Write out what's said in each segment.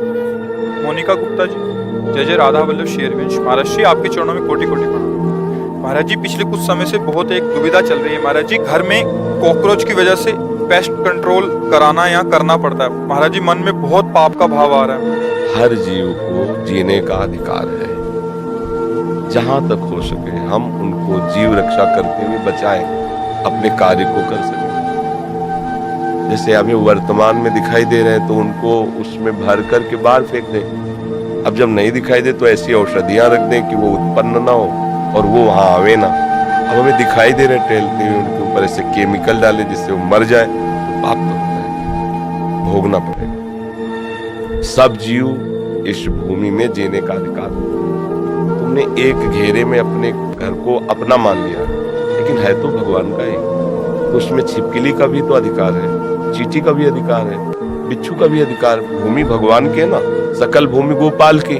मोनिका गुप्ता जी, जय जय राधा वल्लभ शेरविंश। महाराज जी, आपके चरणों में कोटि कोटि प्रणाम। महाराज जी, पिछले कुछ समय से बहुत एक दुविधा चल रही है। महाराज जी, घर में कॉकरोच की वजह से पेस्ट कंट्रोल कराना या करना पड़ता है। महाराज जी, मन में बहुत पाप का भाव आ रहा है। हर जीव को जीने का अधिकार है। जहां तक हो सके हम उनको जीव रक्षा करते हुए बचाएं, अपने कार्य को कर सकें। जैसे हमें वर्तमान में दिखाई दे रहे हैं तो उनको उसमें भर करके बाहर फेंक दें। अब जब नहीं दिखाई दे तो ऐसी औषधियां रख दें कि वो उत्पन्न ना हो और वो वहां आवे ना। अब हमें दिखाई दे रहे टहलते हुए, उनके ऊपर ऐसे केमिकल डाले जिससे वो मर जाए, तो पाप तो होता है, भोगना पड़ेगा। सब जीव इस भूमि में जीने का अधिकार है। तुमने एक घेरे में अपने घर को अपना मान लिया, लेकिन है तो भगवान का ही। तो उसमें छिपकली का भी तो अधिकार है, चींटी का भी अधिकार है, बिच्छू का भी अधिकार। भूमि भगवान के ना, सकल भूमि गोपाल की।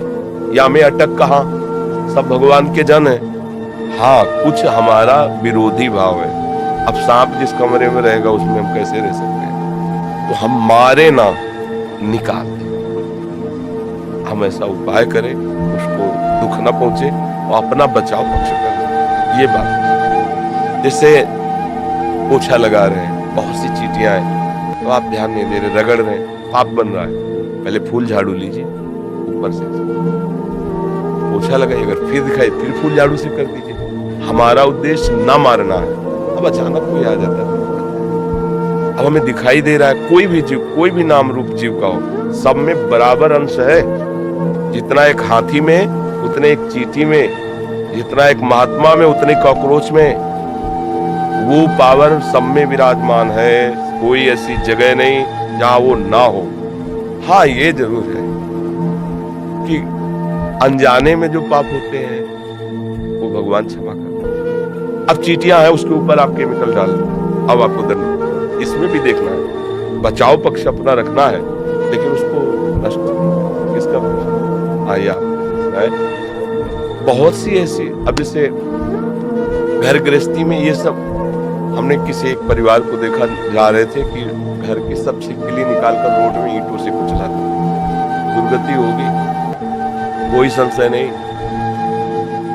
या में अटक कहाँ, सब भगवान के जन है। हाँ, कुछ हमारा विरोधी भाव है। अब सांप जिस कमरे में रहेगा उसमें हम कैसे रह सकते हैं? तो हम मारे ना, निकाल दें। हम ऐसा उपाय करें उसको दुख न पहुंचे और अपना बचाव पक्ष करें। ये बात है। जैसे पोछा लगा रहे हैं, बहुत सी चींटियां हैं, तो आप ध्यान नहीं दे रहे, रगड़ रहे हैं, पाप बन रहा है। पहले फूल झाड़ू लीजिए ऊपर से, पोछा लगाइए, अगर फिर दिखाई फिर फूल झाड़ू से कर दीजिए। हमारा उद्देश्य न मारना है। अब अचानक कोई आ जाता है, अब हमें दिखाई दे रहा है कोई भी जीव, कोई भी नाम रूप जीव का हो, सब में बराबर अंश है। जितना एक हाथी में उतने एक चींटी में, जितना एक महात्मा में उतने कॉकरोच में। वो पावर सब में विराजमान है। कोई ऐसी जगह नहीं जहां वो ना हो। हाँ, ये जरूर है कि अनजाने में जो पाप होते हैं वो भगवान क्षमा करते हैं। अब चींटियां हैं, उसके ऊपर आप केमिकल डाल दो, अब आपको दंड। इसमें भी देखना है, बचाव पक्ष अपना रखना है, लेकिन उसको नष्ट किसका पक्ष? आइए आप, बहुत सी ऐसी, अब जैसे घर गृहस्थी में ये सब, हमने किसी एक परिवार को देखा, जा रहे थे कि घर की सब छिपकली निकालकर रोड में ईंटों से कुचला था। दुर्गति होगी, कोई संशय नहीं।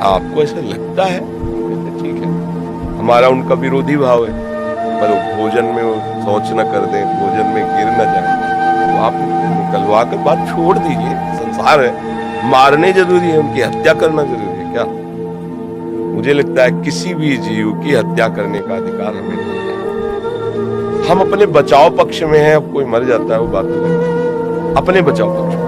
आपको ऐसा लगता है? ठीक है, हमारा उनका विरोधी भाव है, पर भोजन में वो शौच न कर दें, भोजन में गिर न जाए, तो आप निकलवा कर बात छोड़ दीजिए। संसार है, मारने जरूरी है, उनकी हत्या करना जरूरी है क्या? मुझे लगता है किसी भी जीव की हत्या करने का अधिकार हमें नहीं है। हम अपने बचाव पक्ष में हैं। अब कोई मर जाता है वो बात अलग है, अपने बचाव पक्ष में।